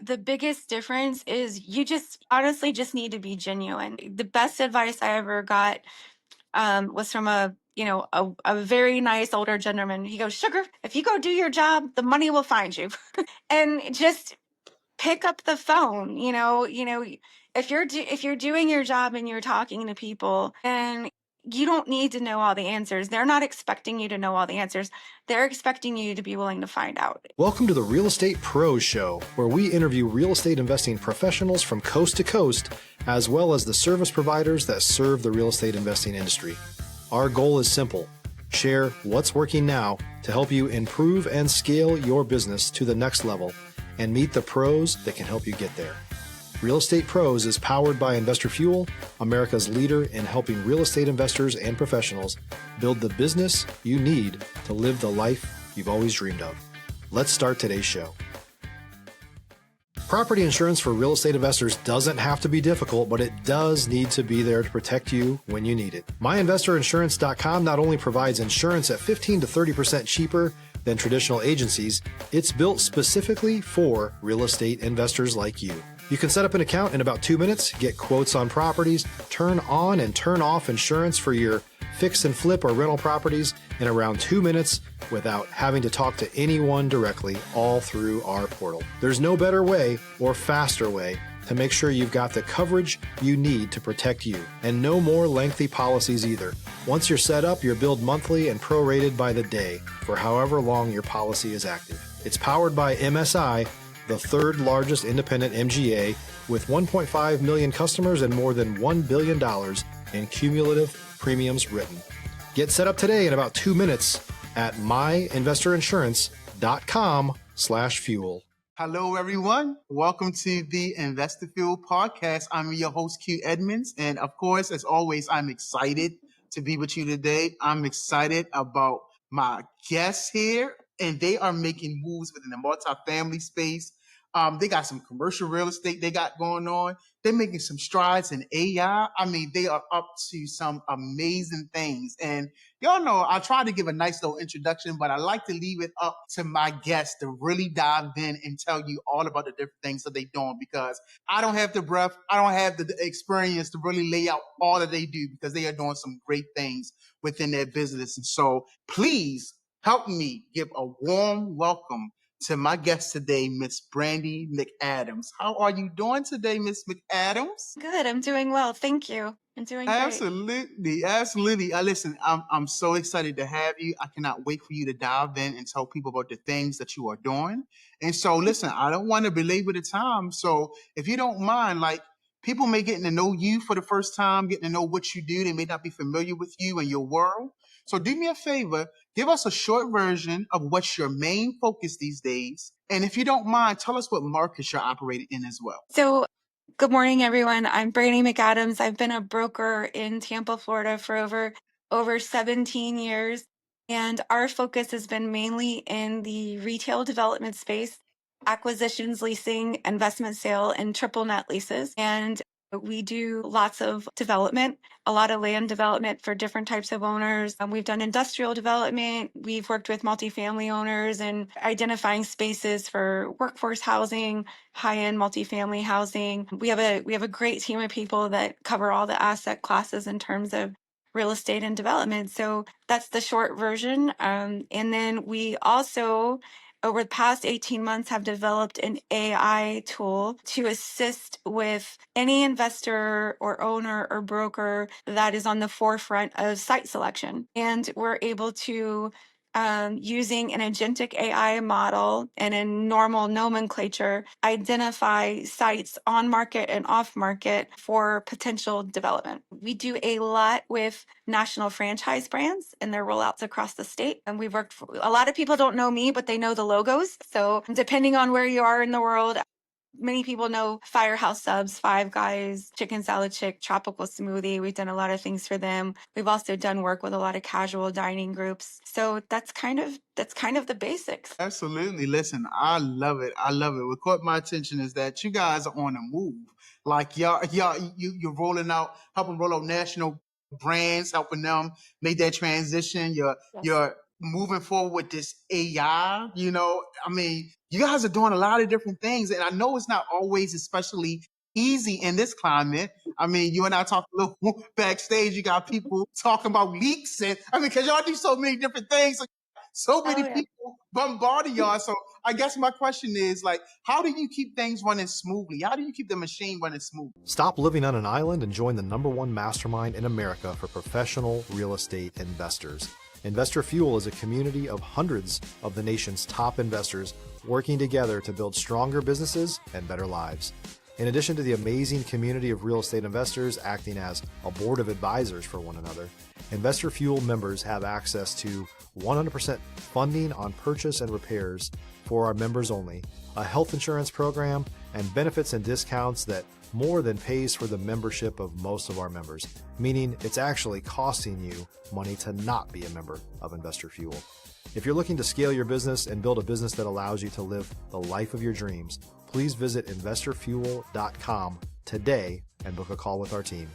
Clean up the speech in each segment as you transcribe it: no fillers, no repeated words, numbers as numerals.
The biggest difference is you just honestly just need to be genuine. The best advice I ever got was from a very nice older gentleman. He goes, "Sugar, if you go do your job, the money will find you." And just pick up the phone. If you're doing your job and you're talking to people, and you don't need to know all the answers. They're not expecting you to know all the answers. They're expecting you to be willing to find out. Welcome to the Real Estate Pros Show, where we interview real estate investing professionals from coast to coast, as well as the service providers that serve the real estate investing industry. Our goal is simple: share what's working now to help you improve and scale your business to the next level and meet the pros that can help you get there. Real Estate Pros is powered by Investor Fuel, America's leader in helping real estate investors and professionals build the business you need to live the life you've always dreamed of. Let's start today's show. Property insurance for real estate investors doesn't have to be difficult, but it does need to be there to protect you when you need it. MyInvestorInsurance.com not only provides insurance at 15 to 30% cheaper than traditional agencies, it's built specifically for real estate investors like you. You can set up an account in about 2 minutes, get quotes on properties, turn on and turn off insurance for your fix and flip or rental properties in around 2 minutes without having to talk to anyone directly, all through our portal. There's no better way or faster way to make sure you've got the coverage you need to protect you, and no more lengthy policies either. Once you're set up, you're billed monthly and prorated by the day for however long your policy is active. It's powered by MSI, the third largest independent MGA, with 1.5 million customers and more than $1 billion in cumulative premiums written. Get set up today in about 2 minutes at myinvestorinsurance.com/fuel. Hello, everyone. Welcome to the Investor Fuel podcast. I'm your host, Q Edmonds. And of course, as always, I'm excited to be with you today. I'm excited about my guests here, and they are making moves within the multifamily space. They got some commercial real estate they got going on. They're making some strides in AI. I mean, they are up to some amazing things. And y'all know I try to give a nice little introduction, but I like to leave it up to my guests to really dive in and tell you all about the different things that they're doing, because I don't have the breath, I don't have the experience to really lay out all that they do, because they are doing some great things within their business. And so please help me give a warm welcome to my guest today, Miss Brandy McAdams. How are you doing today, Miss McAdams? Good. I'm doing well. Thank you. I'm doing great. Absolutely. Listen, I'm so excited to have you. I cannot wait for you to dive in and tell people about the things that you are doing. And so, listen, I don't want to belabor the time. So if you don't mind, people may get to know you for the first time, getting to know what you do. They may not be familiar with you and your world. So do me a favor, give us a short version of what's your main focus these days. And if you don't mind, tell us what markets you're operating in as well. So, good morning, everyone. I'm Brandy McAdams. I've been a broker in Tampa, Florida for over 17 years. And our focus has been mainly in the retail development space, acquisitions, leasing, investment sale, and triple net leases. And we do lots of development, a lot of land development for different types of owners. We've done industrial development. We've worked with multifamily owners and identifying spaces for workforce housing, high-end multifamily housing. We have a great team of people that cover all the asset classes in terms of real estate and development. So that's the short version. And then we also, over the past 18 months, have developed an AI tool to assist with any investor or owner or broker that is on the forefront of site selection. And we're able to, using an agentic AI model and a normal nomenclature, identify sites on market and off market for potential development. We do a lot with national franchise brands and their rollouts across the state. And we've worked for a lot of people don't know me, but they know the logos. So depending on where you are in the world, many people know Firehouse Subs, Five Guys, Chicken Salad Chick, Tropical Smoothie. We've done a lot of things for them. We've also done work with a lot of casual dining groups. So that's kind of the basics. Absolutely. Listen, I love it. What caught my attention is that you guys are on the move. Like you're helping roll out national brands, helping them make that transition. You're moving forward with this AI, I mean, you guys are doing a lot of different things. And I know it's not always especially easy in this climate. I mean, you and I talked a little backstage. You got people talking about leaks. And I mean, because y'all do so many different things. So many Oh yeah. people bombarding y'all. So I guess my question is like, how do you keep things running smoothly? How do you keep the machine running smooth? Stop living on an island and join the #1 mastermind in America for professional real estate investors. Investor Fuel is a community of hundreds of the nation's top investors working together to build stronger businesses and better lives. In addition to the amazing community of real estate investors acting as a board of advisors for one another, Investor Fuel members have access to 100% funding on purchase and repairs for our members only, a health insurance program, and benefits and discounts that more than pays for the membership of most of our members, meaning it's actually costing you money to not be a member of Investor Fuel. If you're looking to scale your business and build a business that allows you to live the life of your dreams, please visit investorfuel.com today and book a call with our team.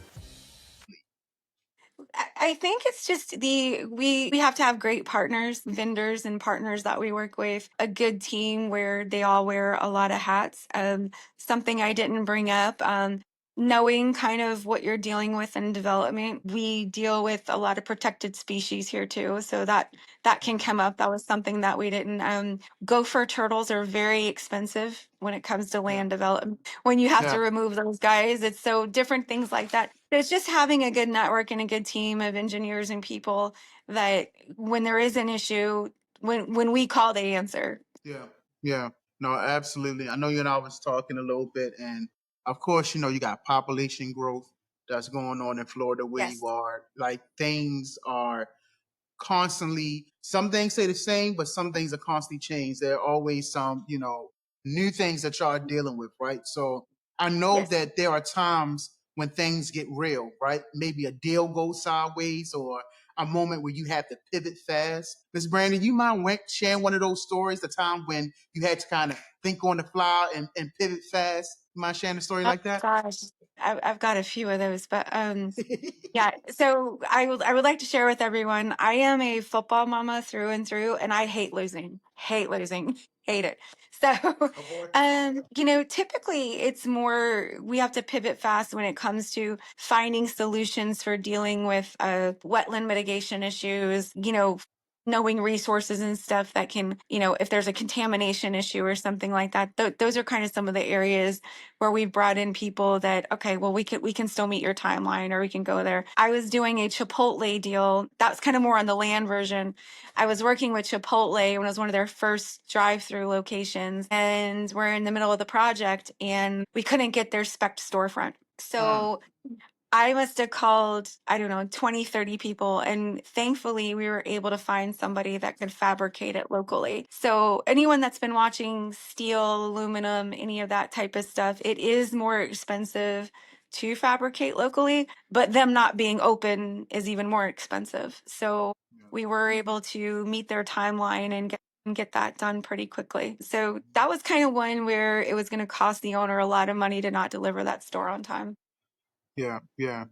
I think it's just we have to have great partners, vendors and partners that we work with, a good team where they all wear a lot of hats. Something I didn't bring up, knowing kind of what you're dealing with in development. We deal with a lot of protected species here too, so that can come up. That was something that we didn't. Gopher turtles are very expensive when it comes to Yeah. land development. When you have Yeah. to remove those guys, it's so different things like that. It's just having a good network and a good team of engineers and people that when there is an issue, when we call, they answer. Yeah. Yeah. No, absolutely. I know you and I was talking a little bit, and of course, you got population growth that's going on in Florida where you Yes. are. Like things are constantly, some things stay the same, but some things are constantly changed. There are always some, new things that y'all are dealing with, right? So I know Yes. that there are times when things get real, right? Maybe a deal goes sideways or a moment where you have to pivot fast. Miss Brandy, you mind sharing one of those stories, the time when you had to kind of think on the fly and pivot fast? You mind sharing a story Oh like that? gosh, I've got a few of those, but yeah. So I would like to share with everyone. I am a football mama through and through, and I hate losing. Hate losing. Hate it. So, typically it's more we have to pivot fast when it comes to finding solutions for dealing with wetland mitigation issues. Knowing resources and stuff that can, if there's a contamination issue or something like that. Those are kind of some of the areas where we've brought in people that, okay, well, we can still meet your timeline or we can go there. I was doing a Chipotle deal. That was kind of more on the land version. I was working with Chipotle when it was one of their first drive-through locations, and we're in the middle of the project and we couldn't get their spec storefront. So I must have called, I don't know, 20, 30 people. And thankfully, we were able to find somebody that could fabricate it locally. So, anyone that's been watching steel, aluminum, any of that type of stuff, it is more expensive to fabricate locally, but them not being open is even more expensive. So, we were able to meet their timeline and get that done pretty quickly. So, that was kind of one where it was going to cost the owner a lot of money to not deliver that store on time. Yeah, yeah.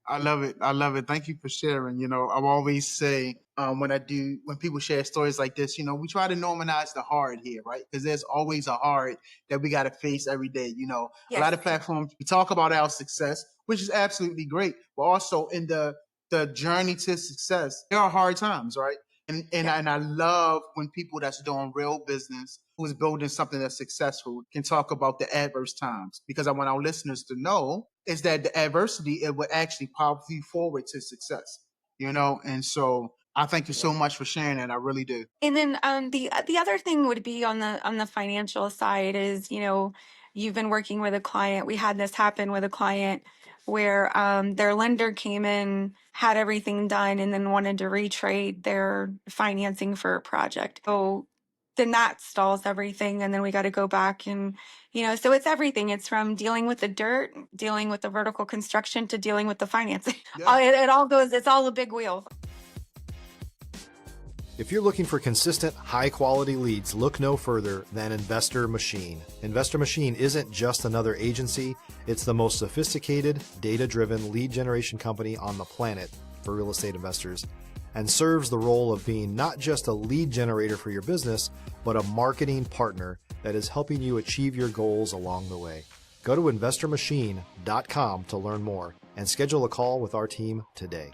I love it. I love it. Thank you for sharing. I always say when people share stories like this, we try to normalize the hard here, right? Because there's always a hard that we got to face every day. A lot Yes. of platforms, we talk about our success, which is absolutely great. But also in the journey to success, there are hard times, right? And I love when people that's doing real business, who's building something that's successful, can talk about the adverse times. Because I want our listeners to know is that the adversity, it will actually propel you forward to success. And so I thank you so much for sharing that. I really do. And then the other thing would be on the financial side is, you've been working with a client. We had this happen with a client where their lender came in, had everything done, and then wanted to retrade their financing for a project. So then that stalls everything, and then we got to go back and, so it's everything. It's from dealing with the dirt, dealing with the vertical construction, to dealing with the financing. Yeah. It all goes. It's all a big wheel. If you're looking for consistent, high-quality leads, look no further than Investor Machine. Investor Machine isn't just another agency, it's the most sophisticated, data-driven lead generation company on the planet for real estate investors. and serves the role of being not just a lead generator for your business, but a marketing partner that is helping you achieve your goals along the way. Go to investormachine.com to learn more and schedule a call with our team today.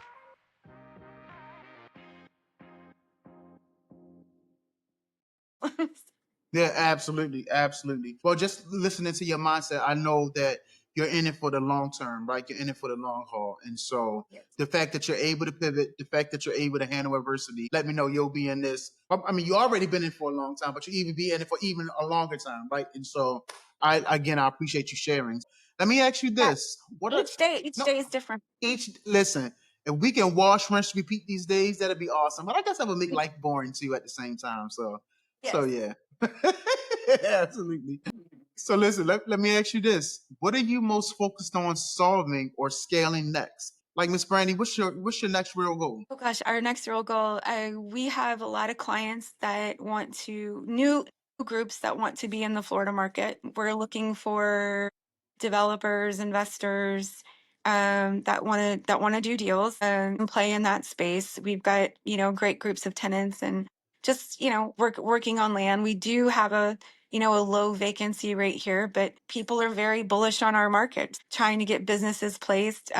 Yeah, absolutely, absolutely. Well, just listening to your mindset, I know that you're in it for the long term, right? You're in it for the long haul, and so Yes. the fact that you're able to pivot, the fact that you're able to handle adversity, let me know you'll be in this. I mean, you already been in it for a long time, but you even be in it for even a longer time, right? And so, I appreciate you sharing. Let me ask you Yeah. this: What are Each no day is different. each listen? If we can wash, rinse, repeat these days, that'd be awesome. But I guess that would make life boring too at the same time. So Yes. yeah. Absolutely. So listen, let me ask you this. What are you most focused on solving or scaling next? Like Miss Brandy, what's your next real goal? Oh gosh, our next real goal, we have a lot of clients that want to, new groups that want to be in the Florida market. We're looking for developers, investors, that want to do deals and play in that space. We've got, great groups of tenants and just, working on land. We do have a low vacancy rate here, but people are very bullish on our market, trying to get businesses placed.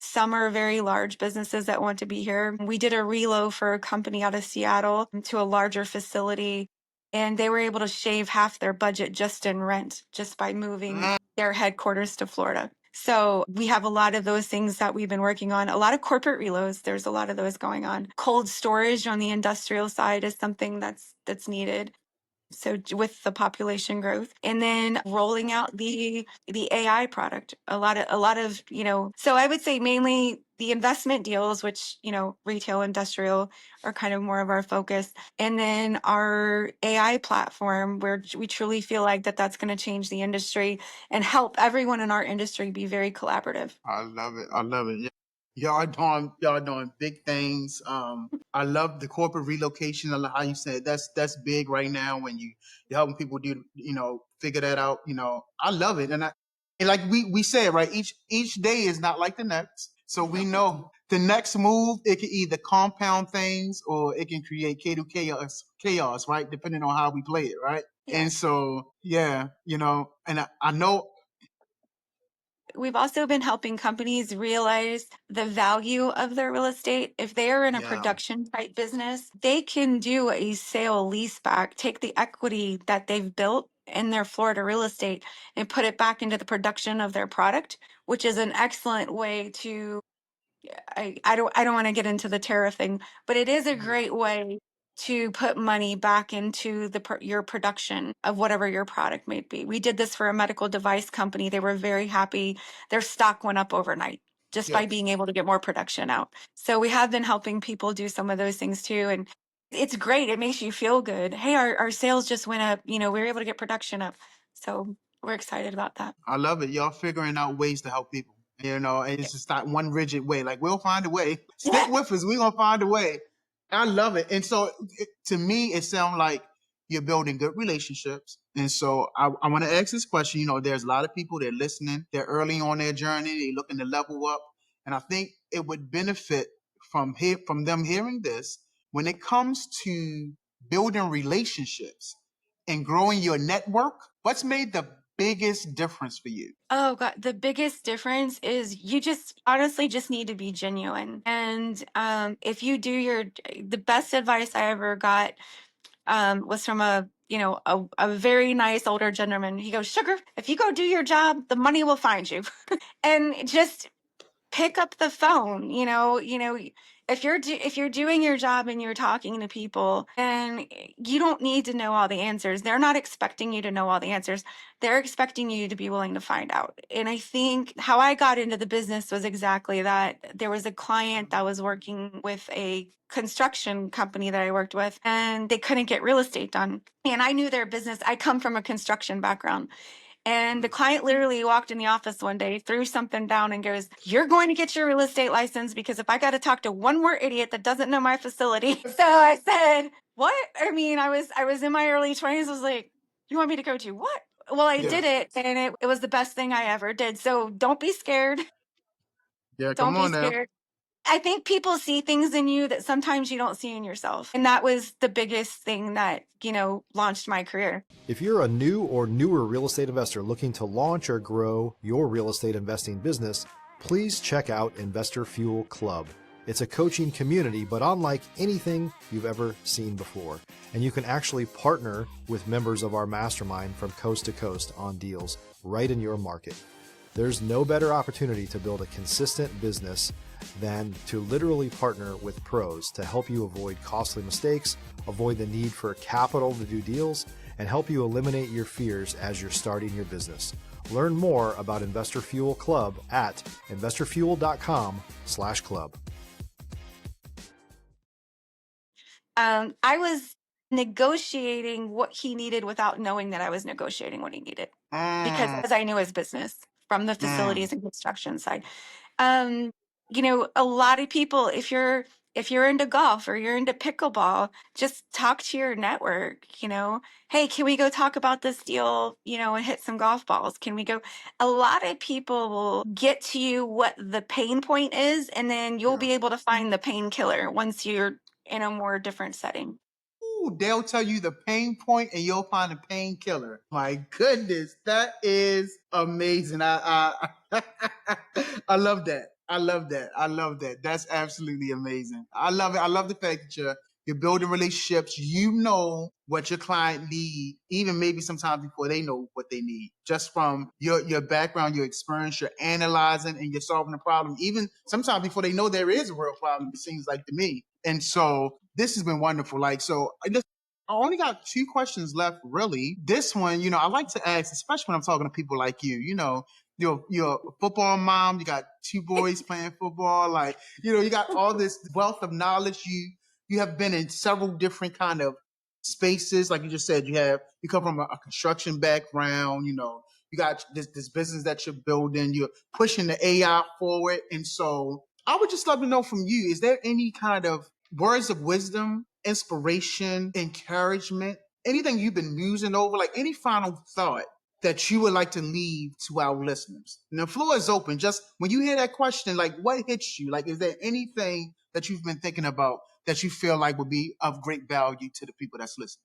Some are very large businesses that want to be here. We did a relo for a company out of Seattle to a larger facility, and they were able to shave half their budget just in rent, just by moving their headquarters to Florida. So we have a lot of those things that we've been working on. A lot of corporate reloads. There's a lot of those going on. Cold storage on the industrial side is something that's needed. So with the population growth, and then rolling out the AI product, a lot of so I would say mainly the investment deals, which retail, industrial are kind of more of our focus, and then our AI platform, where we truly feel like that's going to change the industry and help everyone in our industry be very collaborative. I love it. I love it. Yeah. Y'all doing big things. I love the corporate relocation. I love how you said that's big right now when you're helping people do figure that out. I love it, and like we said, right, each day is not like the next. So we know the next move, it can either compound things or it can create chaos, right? Depending on how we play it, right? Yeah. And so yeah, and I know. We've also been helping companies realize the value of their real estate. If they are in a Yeah. production type business, they can do a sale leaseback, take the equity that they've built in their Florida real estate and put it back into the production of their product, which is an excellent way to I don't want to get into the tariff thing, but it is a great way to put money back into your production of whatever your product may be. We did this for a medical device company. They were very happy. Their stock went up overnight just by Yes. being able to get more production out. So we have been helping people do some of those things too. And it's great. It makes you feel good. Hey, our sales just went up. We were able to get production up. So we're excited about that. I love it. Y'all figuring out ways to help people. And it's just not one rigid way. Like we'll find a way. Stick with us. We're gonna find a way. I love it. And so to me, it sounds like you're building good relationships. And so I want to ask this question. There's a lot of people that are listening. They're early on their journey. They're looking to level up. And I think it would benefit from them hearing this when it comes to building relationships and growing your network. What's made the biggest difference for you? Oh God, the biggest difference is you just honestly just need to be genuine. And if you do the best advice I ever got was from a very nice older gentleman. He goes, "Sugar, if you go do your job, the money will find you." And just pick up the phone. If you're doing your job and you're talking to people, and you don't need to know all the answers. They're not expecting you to know all the answers. They're expecting you to be willing to find out. And I think how I got into the business was exactly that. There was a client that was working with a construction company that I worked with, and they couldn't get real estate done. And I knew their business. I come from a construction background. And the client literally walked in the office one day, threw something down, and goes, "You're going to get your real estate license, because if I got to talk to one more idiot that doesn't know my facility." So I said, "What?" I mean, I was in my early 20s. I was like, "You want me to go to what?" Well, I Yeah. did it, and it was the best thing I ever did. So don't be scared. Yeah. Don't Come be on now. scared. I think people see things in you that sometimes you don't see in yourself. And that was the biggest thing that, launched my career. If you're a new or newer real estate investor looking to launch or grow your real estate investing business, please check out Investor Fuel Club. It's a coaching community, but unlike anything you've ever seen before. And you can actually partner with members of our mastermind from coast to coast on deals right in your market. There's no better opportunity to build a consistent business than to literally partner with pros to help you avoid costly mistakes, avoid the need for capital to do deals, and help you eliminate your fears as you're starting your business. Learn more about Investor Fuel Club at investorfuel.com/club. I was negotiating what he needed without knowing that I was negotiating what he needed, because Mm, as I knew his business from the mm. facilities and construction side. Um, a lot of people, if you're into golf or you're into pickleball, just talk to your network. Hey, can we go talk about this deal, and hit some golf balls? Can we go? A lot of people will get to you what the pain point is, and then you'll Yeah. be able to find the painkiller once you're in a more different setting. Ooh, they'll tell you the pain point and you'll find a painkiller. My goodness, that is amazing. I love that. I love that. I love that. That's absolutely amazing. I love it. I love the fact that you're building relationships. You know what your client need, even maybe sometimes before they know what they need. Just from your background, your experience, you're analyzing and you're solving the problem. Even sometimes before they know there is a real problem, it seems like to me. And so this has been wonderful. I only got two questions left, really. This one, I like to ask, especially when I'm talking to people like you. You're a football mom. You got two boys playing football. You got all this wealth of knowledge. You have been in several different kind of spaces. Like you just said, you come from a construction background. You got this business that you're building. You're pushing the AI forward, and so I would just love to know from you: is there any kind of words of wisdom, inspiration, encouragement, anything you've been musing over, like any final thought that you would like to leave to our listeners? And the floor is open. Just when you hear that question, like what hits you? Like, is there anything that you've been thinking about that you feel like would be of great value to the people that's listening?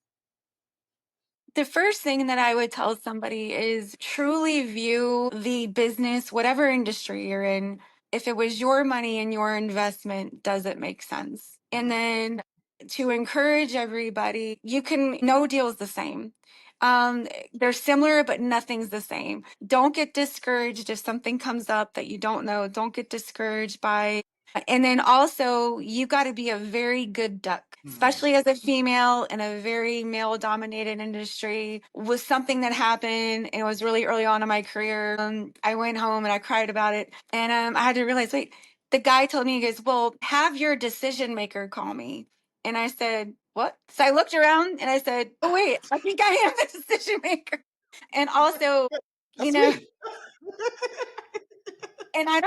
The first thing that I would tell somebody is truly view the business, whatever industry you're in. If it was your money and your investment, does it make sense? And then to encourage everybody, no deal is the same. They're similar, but nothing's the same. Don't get discouraged if something comes up that you don't know. Don't get discouraged by. And then also, you got to be a very good duck, Hmm. especially as a female in a very male dominated industry. Was something that happened, and it was really early on in my career. I went home and I cried about it. And I had to realize, wait, the guy told me, he goes, well, have your decision maker call me. And I said, what? So I looked around and I said, oh, wait, I think I am the decision maker. And also, you That's know, me. and I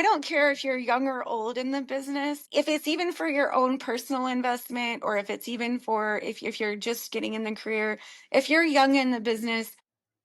don't care if you're young or old in the business. If it's even for your own personal investment, or if it's even for if you're just getting in the career, if you're young in the business,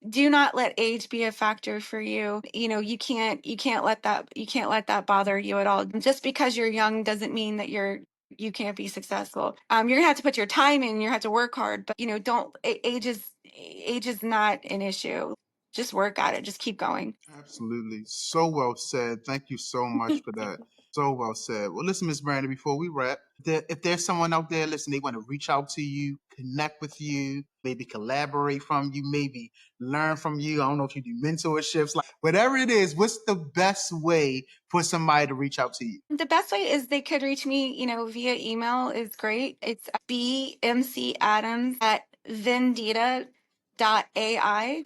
do not let age be a factor for you. You can't let that bother you at all. Just because you're young doesn't mean that you can't be successful. You're gonna have to put your time in, you have to work hard, but don't age is not an issue. Just work at it, just keep going. Absolutely. So well said. Thank you so much for that. So well said. Well, listen, Miss Brandy, before we wrap, if there's someone out there, listen, they want to reach out to you, connect with you, maybe collaborate from you, maybe learn from you. I don't know if you do mentorships, like whatever it is, what's the best way for somebody to reach out to you? The best way is they could reach me, via email is great. It's bmcadams at vendita.ai.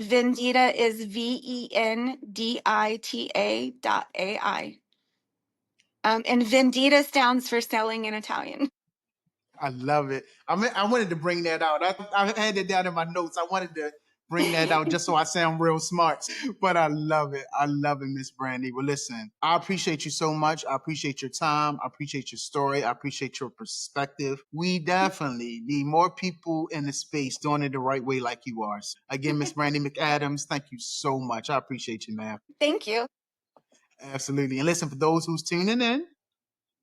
Vendita is vendita.ai. And vendita stands for selling in Italian. I love it. I wanted to bring that out. I had it down in my notes. I wanted to bring that out just so I sound real smart. But I love it. I love it, Miss Brandy. Well, listen, I appreciate you so much. I appreciate your time. I appreciate your story. I appreciate your perspective. We definitely need more people in the space doing it the right way like you are. So, again, Miss Brandy McAdams, thank you so much. I appreciate you, man. Thank you. Absolutely. And listen, for those who's tuning in,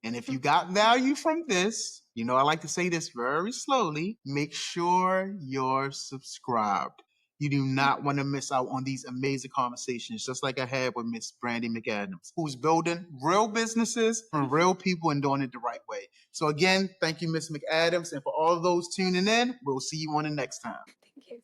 And if you got value from this, you know, I like to say this very slowly, make sure you're subscribed. You do not want to miss out on these amazing conversations, just like I had with Miss Brandy McAdams, who's building real businesses from real people and doing it the right way. So again, thank you, Miss McAdams. And for all of those tuning in, we'll see you on the next time. Thank you.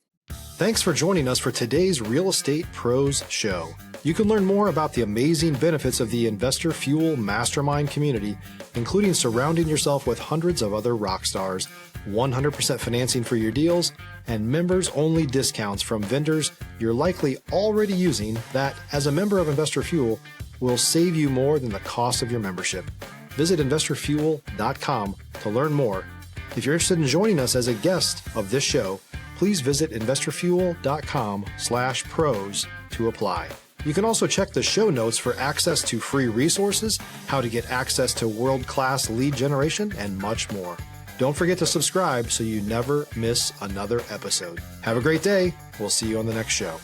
Thanks for joining us for today's Real Estate Pros Show. You can learn more about the amazing benefits of the Investor Fuel Mastermind community, including surrounding yourself with hundreds of other rock stars, 100% financing for your deals, and members-only discounts from vendors you're likely already using that, as a member of Investor Fuel, will save you more than the cost of your membership. Visit investorfuel.com to learn more. If you're interested in joining us as a guest of this show, please visit investorfuel.com/pros to apply. You can also check the show notes for access to free resources, how to get access to world-class lead generation, and much more. Don't forget to subscribe so you never miss another episode. Have a great day. We'll see you on the next show.